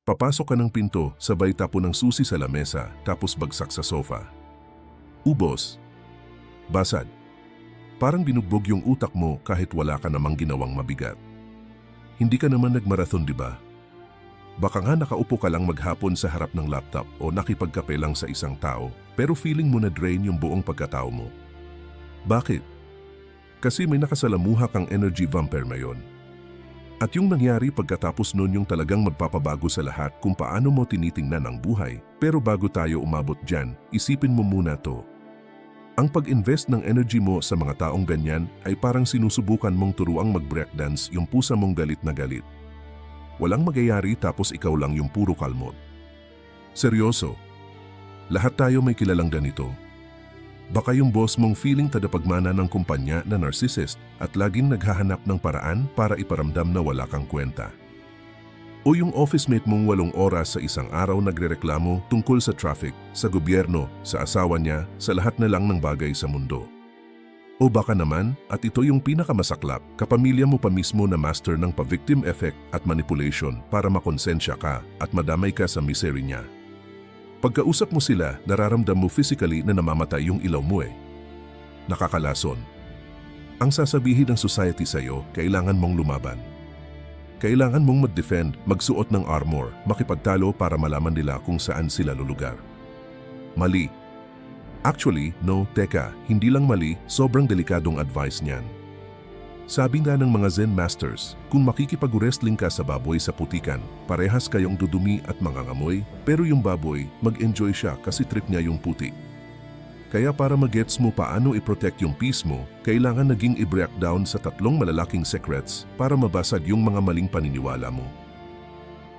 Papasok ka ng pinto, sabay tapo ng susi sa lamesa, tapos bagsak sa sofa. Ubos. Basag. Parang binugbog yung utak mo kahit wala ka namang ginawang mabigat. Hindi ka naman nagmarathon, di ba? Baka nga nakaupo ka lang maghapon sa harap ng laptop o nakipagkape lang sa isang tao, pero feeling mo na drain yung buong pagkatao mo. Bakit? Kasi may nakasalamuha kang energy vampire ngayon. At yung nangyari pagkatapos nun yung talagang magpapabago sa lahat kung paano mo tinitingnan ang buhay. Pero bago tayo umabot dyan, isipin mo muna to. Ang pag-invest ng energy mo sa mga taong ganyan ay parang sinusubukan mong turuang mag-breakdance yung pusa mong galit na galit. Walang magyayari tapos ikaw lang yung puro kalmot. Seryoso. Lahat tayo may kilalang ganito. Baka yung boss mong feeling tadapagmana ng kumpanya na narcissist at laging naghahanap ng paraan para iparamdam na wala kang kwenta. O yung office mate mong 8 oras sa isang araw nagrereklamo tungkol sa traffic, sa gobyerno, sa asawa niya, sa lahat na lang ng bagay sa mundo. O baka naman, at ito yung pinakamasaklap, kapamilya mo pa mismo na master ng pa-victim effect at manipulation para makonsensya ka at madamay ka sa misery niya. Pagkausap mo sila, nararamdam mo physically na namamatay yung ilaw mo eh. Nakakalason. Ang sasabihin ng society sa'yo, kailangan mong lumaban. Kailangan mong mag-defend, magsuot ng armor, makipagtalo para malaman nila kung saan sila lulugar. Mali. Actually, no, teka, hindi lang mali, sobrang delikadong advice niyan. Sabi nga ng mga Zen Masters, kung makikipag-wrestling ka sa baboy sa putikan, parehas kayong dudumi at mangangamoy, pero yung baboy, mag-enjoy siya kasi trip niya yung putik. Kaya para mag-gets mo paano i-protect yung peace mo, kailangan naging i-breakdown sa 3 malalaking secrets para mabasag yung mga maling paniniwala mo.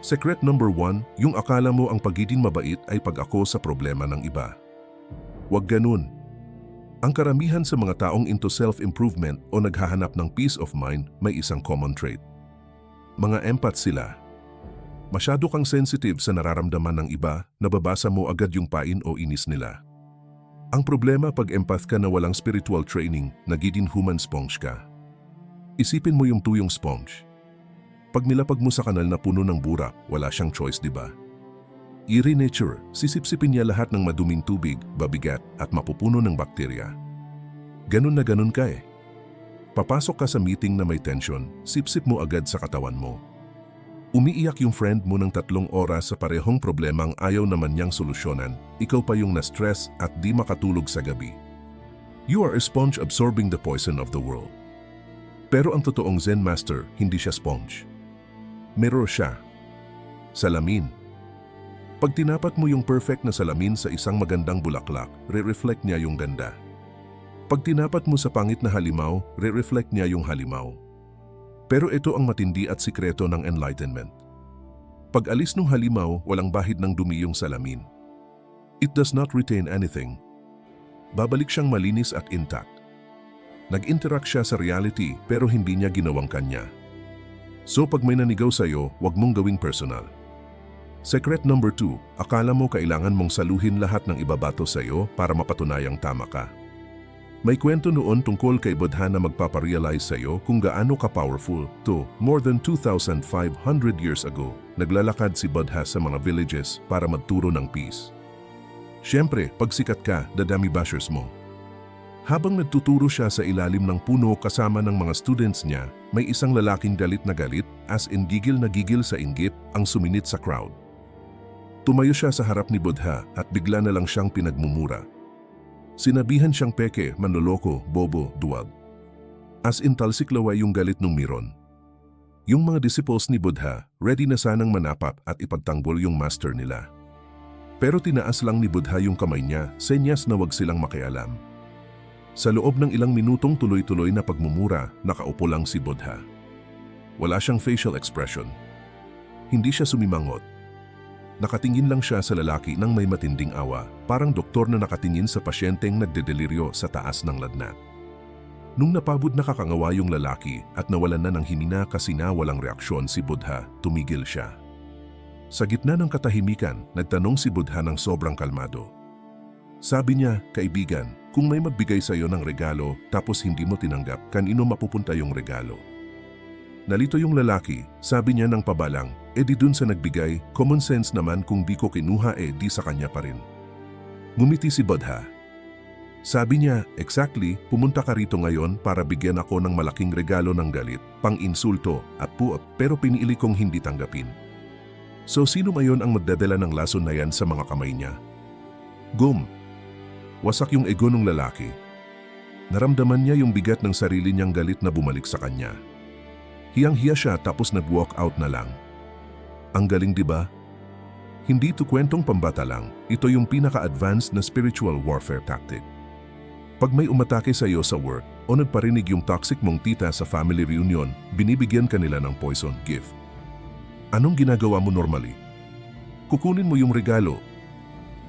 Secret number 1, yung akala mo ang pagiging mabait ay pag-ako sa problema ng iba. Huwag ganun. Ang karamihan sa mga taong into self-improvement o naghahanap ng peace of mind may isang common trait. Mga empath sila. Masyado kang sensitive sa nararamdaman ng iba, nababasa mo agad yung pain o inis nila. Ang problema pag empath ka na walang spiritual training, nagiging human sponge ka. Isipin mo yung tuyong sponge. Pag nilapag mo sa kanal na puno ng burak, wala siyang choice, di ba? Eerie nature, sisipsipin niya lahat ng maduming tubig, babigat at mapupuno ng bakterya. Ganun na ganun ka eh. Papasok ka sa meeting na may tension, sipsip mo agad sa katawan mo. Umiiyak yung friend mo ng 3 oras sa parehong problemang ayaw naman niyang solusyonan, ikaw pa yung na-stress at di makatulog sa gabi. You are a sponge absorbing the poison of the world. Pero ang totoong Zen Master, hindi siya sponge. Mirror siya. Salamin. Pag tinapat mo yung perfect na salamin sa isang magandang bulaklak, re-reflect niya yung ganda. Pag tinapat mo sa pangit na halimaw, re-reflect niya yung halimaw. Pero ito ang matindi at sikreto ng enlightenment. Pag alis ng halimaw, walang bahid ng dumi yung salamin. It does not retain anything. Babalik siyang malinis at intact. Nag-interact siya sa reality pero hindi niya ginawang kanya. So pag may nanigaw sa'yo, wag mong gawing personal. Secret number 2, akala mo kailangan mong saluhin lahat ng ibabato sa iyo para mapatunayang tama ka. May kwento noon tungkol kay Buddha na magpaparealize sa iyo kung gaano ka-powerful. More than 2,500 years ago, naglalakad si Buddha sa mga villages para magturo ng peace. Siyempre, pag sikat ka, dadami bashers mo. Habang nagtuturo siya sa ilalim ng puno kasama ng mga students niya, may isang lalaking galit na galit, as in gigil na gigil sa inggit, ang suminit sa crowd. Tumayo siya sa harap ni Buddha at bigla na lang siyang pinagmumura. Sinabihan siyang peke, manloloko, bobo, duwag. As in talsiklaway yung galit ng Miron. Yung mga disciples ni Buddha, ready na sanang manapap at ipagtanggol yung master nila. Pero tinaas lang ni Buddha yung kamay niya, senyas na wag silang makialam. Sa loob ng ilang minutong tuloy-tuloy na pagmumura, nakaupo lang si Buddha. Wala siyang facial expression. Hindi siya sumimangot. Nakatingin lang siya sa lalaki nang may matinding awa, parang doktor na nakatingin sa pasyenteng nagdedeliryo sa taas ng lagnat. Nung napabud nakakangawa yung lalaki at nawalan na ng himina kasi na walang reaksyon si Buddha, tumigil siya. Sa gitna ng katahimikan, nagtanong si Buddha ng sobrang kalmado. Sabi niya, kaibigan, kung may magbigay sa iyo ng regalo tapos hindi mo tinanggap, kanino mapupunta yung regalo? Nalito yung lalaki, sabi niya ng pabalang, E di dun sa nagbigay, common sense naman kung di ko kinuha di sa kanya pa rin. Ngumiti si Bodha. Sabi niya, exactly, pumunta ka rito ngayon para bigyan ako ng malaking regalo ng galit, pang-insulto, pero pinili kong hindi tanggapin. So sino ngayon ang magdadala ng lason na yan sa mga kamay niya? Gum. Wasak yung ego ng lalaki. Naramdaman niya yung bigat ng sarili niyang galit na bumalik sa kanya. Hiyang-hiya siya tapos nag-walk out na lang. Ang galing, di ba? Hindi ito kwentong pambata lang, ito yung pinaka-advanced na spiritual warfare tactic. Pag may umatake sa iyo sa work o nagparinig yung toxic mong tita sa family reunion, binibigyan ka nila ng poison gift. Anong ginagawa mo normally? Kukunin mo yung regalo.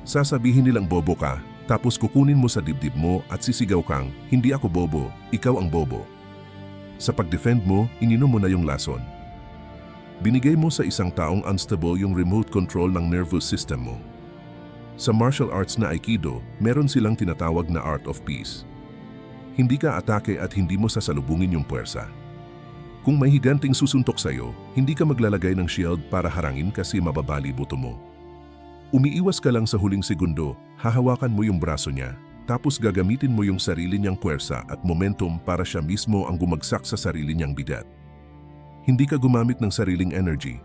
Sasabihin nilang bobo ka, tapos kukunin mo sa dibdib mo at sisigaw kang, hindi ako bobo, ikaw ang bobo. Sa pag-defend mo, ininom mo na yung lason. Binigay mo sa isang taong unstable yung remote control ng nervous system mo. Sa martial arts na Aikido, meron silang tinatawag na art of peace. Hindi ka atake at hindi mo sasalubungin yung puwersa. Kung may higanting susuntok sa'yo, hindi ka maglalagay ng shield para harangin kasi mababali buto mo. Umiiwas ka lang sa huling segundo, hahawakan mo yung braso niya, tapos gagamitin mo yung sarili niyang puwersa at momentum para siya mismo ang gumagsak sa sarili niyang bigat. Hindi ka gumamit ng sariling energy.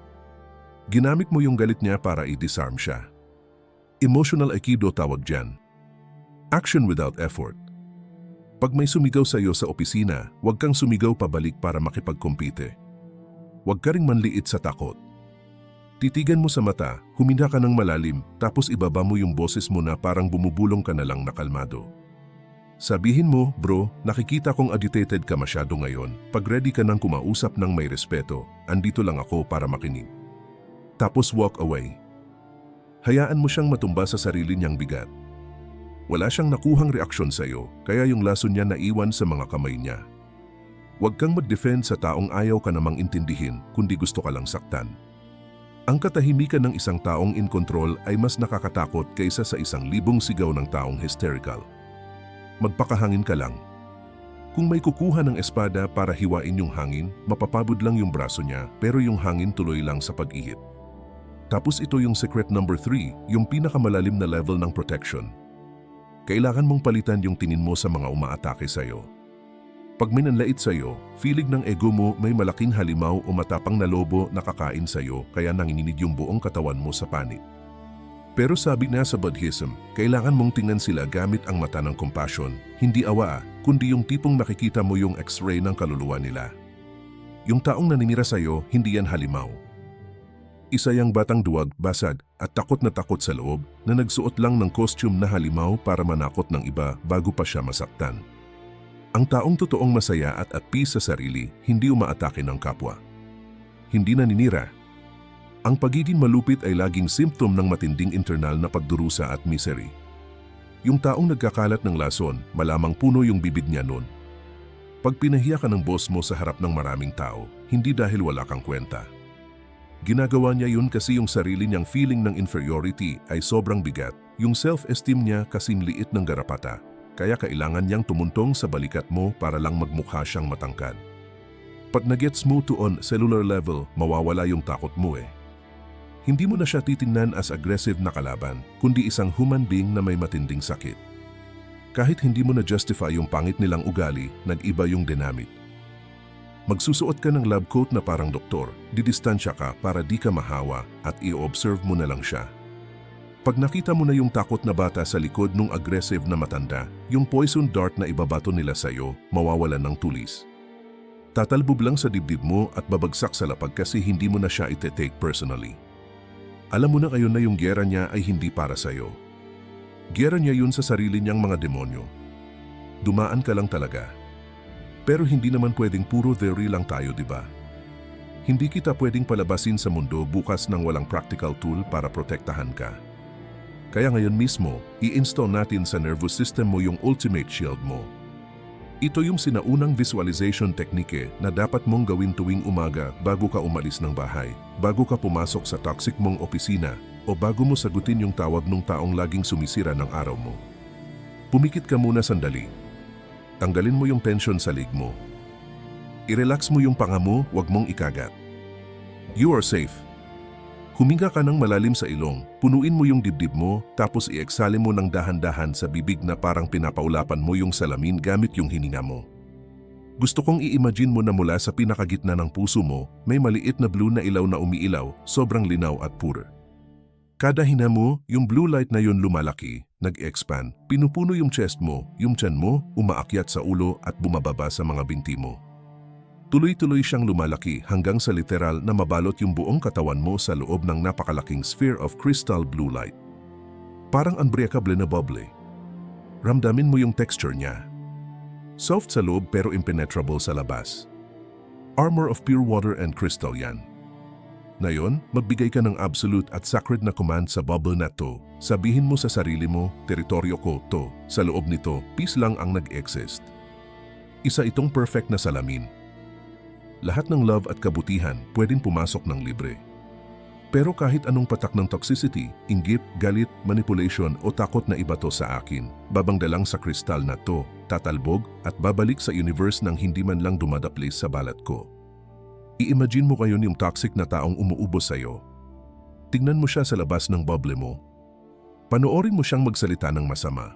Ginamit mo yung galit niya para i-disarm siya. Emotional Aikido tawag dyan. Action without effort. Pag may sumigaw sa iyo sa opisina, huwag kang sumigaw pabalik para makipagkumpite. Huwag ka ring manliit sa takot. Titigan mo sa mata, huminga ka ng malalim, tapos ibaba mo yung boses mo na parang bumubulong ka na lang na kalmado. Sabihin mo, bro, nakikita kong agitated ka masyado ngayon. Pag ready ka nang kumausap ng may respeto, andito lang ako para makinig. Tapos walk away. Hayaan mo siyang matumba sa sarili niyang bigat. Wala siyang nakuhang reaksyon sa iyo, kaya yung lason niya naiwan sa mga kamay niya. Huwag kang mag-defend sa taong ayaw ka namang intindihin, kundi gusto ka lang saktan. Ang katahimikan ng isang taong in control ay mas nakakatakot kaysa sa 1,000 sigaw ng taong hysterical. Magpakahangin ka lang. Kung may kukuha ng espada para hiwain yung hangin, mapapabod lang yung braso niya pero yung hangin tuloy lang sa pag-ihip. Tapos ito yung secret number 3, yung pinakamalalim na level ng protection. Kailangan mong palitan yung tingin mo sa mga umaatake sa'yo. Pag may nanlait sa'yo, feeling ng ego mo may malaking halimaw o matapang na lobo na kakain sa'yo kaya nanginginig yung buong katawan mo sa panik. Pero sabi na sa Buddhism, kailangan mong tingnan sila gamit ang mata ng compassion, hindi awa, kundi yung tipong nakikita mo yung x-ray ng kaluluwa nila. Yung taong naninira sa'yo, hindi yan halimaw. Isa yang batang duwag, basag, at takot na takot sa loob na nagsuot lang ng costume na halimaw para manakot ng iba bago pa siya masaktan. Ang taong totoong masaya at at peace sa sarili, hindi umaatake ng kapwa. Hindi naninira. Ang pagiging malupit ay laging symptom ng matinding internal na pagdurusa at misery. Yung taong nagkakalat ng lason, malamang puno yung bibig niya nun. Pag pinahiya ka ng boss mo sa harap ng maraming tao, hindi dahil wala kang kwenta. Ginagawa niya yun kasi yung sarili niyang feeling ng inferiority ay sobrang bigat, yung self-esteem niya kasing liit ng garapata, kaya kailangan niyang tumuntong sa balikat mo para lang magmukha siyang matangkad. Pag nagets mo to on cellular level, mawawala yung takot mo Hindi mo na siya titingnan as aggressive na kalaban, kundi isang human being na may matinding sakit. Kahit hindi mo na-justify yung pangit nilang ugali, nag-iba yung dynamic. Magsusuot ka ng lab coat na parang doktor, didistansya ka para di ka mahawa at i-observe mo na lang siya. Pag nakita mo na yung takot na bata sa likod nung aggressive na matanda, yung poison dart na ibabato nila sa'yo, mawawalan ng tulis. Tatalbob lang sa dibdib mo at babagsak sa lapag kasi hindi mo na siya ite-take personally. Alam mo na ngayon na yung giyera niya ay hindi para sa'yo. Giyera niya yun sa sarili niyang mga demonyo. Dumaan ka lang talaga. Pero hindi naman pwedeng puro theory lang tayo, di ba? Hindi kita pwedeng palabasin sa mundo bukas ng walang practical tool para protektahan ka. Kaya ngayon mismo, i-install natin sa nervous system mo yung ultimate shield mo. Ito yung sinaunang visualization technique na dapat mong gawin tuwing umaga bago ka umalis ng bahay, bago ka pumasok sa toxic mong opisina, o bago mo sagutin yung tawag ng taong laging sumisira ng araw mo. Pumikit ka muna sandali. Tanggalin mo yung tension sa leg mo. I-relax mo yung panga mo, wag mong ikagat. You are safe. Huminga ka ng malalim sa ilong, punuin mo yung dibdib mo, tapos i-exhale mo ng dahan-dahan sa bibig na parang pinapaulapan mo yung salamin gamit yung hininga mo. Gusto kong i-imagine mo na mula sa pinakagitna ng puso mo, may maliit na blue na ilaw na umiilaw, sobrang linaw at pure. Kada hina mo, yung blue light na yun lumalaki, nag-expand, pinupuno yung chest mo, yung tiyan mo, umaakyat sa ulo at bumababa sa mga binti mo. Tuloy-tuloy siyang lumalaki hanggang sa literal na mabalot yung buong katawan mo sa loob ng napakalaking sphere of crystal blue light. Parang unbreakable na bubble. Ramdamin mo yung texture niya. Soft sa loob pero impenetrable sa labas. Armor of pure water and crystal yan. Ngayon, magbigay ka ng absolute at sacred na command sa bubble na to. Sabihin mo sa sarili mo, teritoryo ko to. Sa loob nito, peace lang ang nag-exist. Isa itong perfect na salamin. Lahat ng love at kabutihan pwedeng pumasok ng libre. Pero kahit anong patak ng toxicity, inggit, galit, manipulation o takot na iba to sa akin, babangdalang sa kristal na to, tatalbog at babalik sa universe nang hindi man lang dumadaplis sa balat ko. I-imagine mo ngayon yung toxic na taong umuubos sa'yo. Tingnan mo siya sa labas ng bubble mo. Panoorin mo siyang magsalita ng masama.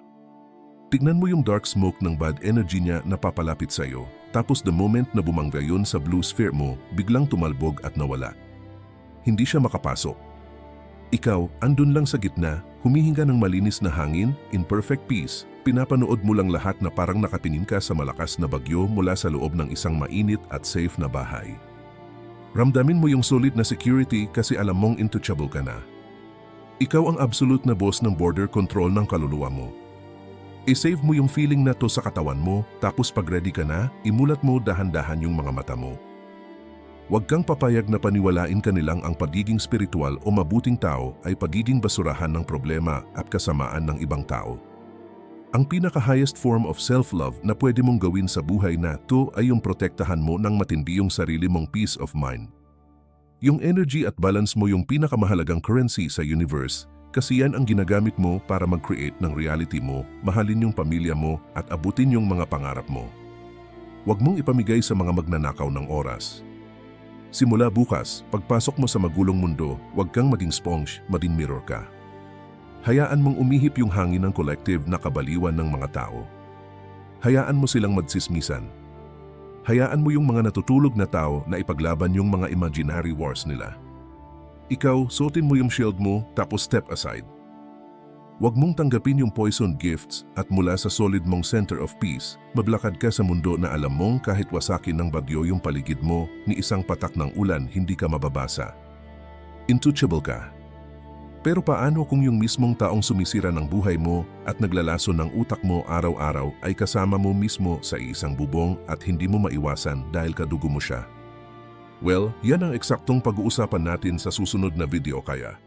Tignan mo yung dark smoke ng bad energy niya na papalapit sa'yo, tapos the moment na bumangga yun sa blue sphere mo, biglang tumalbog at nawala. Hindi siya makapasok. Ikaw, andun lang sa gitna, humihinga ng malinis na hangin, in perfect peace, pinapanood mo lang lahat na parang nakatingin ka sa malakas na bagyo mula sa loob ng isang mainit at safe na bahay. Ramdamin mo yung solid na security kasi alam mong intouchable ka na. Ikaw ang absolute na boss ng border control ng kaluluwa mo. I-save mo yung feeling na to sa katawan mo, tapos pag ready ka na, imulat mo dahan-dahan yung mga mata mo. Huwag kang papayag na paniwalain ka nilang ang pagiging spiritual o mabuting tao ay pagiging basurahan ng problema at kasamaan ng ibang tao. Ang pinaka-highest form of self-love na pwede mong gawin sa buhay na to ay yung protektahan mo ng matindi yung sarili mong peace of mind. Yung energy at balance mo yung pinakamahalagang currency sa universe, kasi yan ang ginagamit mo para mag-create ng reality mo, mahalin yung pamilya mo at abutin yung mga pangarap mo. Huwag mong ipamigay sa mga magnanakaw ng oras. Simula bukas, pagpasok mo sa magulong mundo, huwag kang maging sponge, maging mirror ka. Hayaan mong umihip yung hangin ng collective na kabaliwan ng mga tao. Hayaan mo silang magsismisan. Hayaan mo yung mga natutulog na tao na ipaglaban yung mga imaginary wars nila. Ikaw, suotin mo yung shield mo, tapos step aside. Huwag mong tanggapin yung poison gifts at mula sa solid mong center of peace, maglakad ka sa mundo na alam mong kahit wasakin ng bagyo yung paligid mo, ni isang patak ng ulan hindi ka mababasa. Intouchable ka. Pero paano kung yung mismong taong sumisira ng buhay mo at naglalaso ng utak mo araw-araw ay kasama mo mismo sa isang bubong at hindi mo maiwasan dahil kadugo mo siya? Well, yan ang eksaktong pag-uusapan natin sa susunod na video kaya.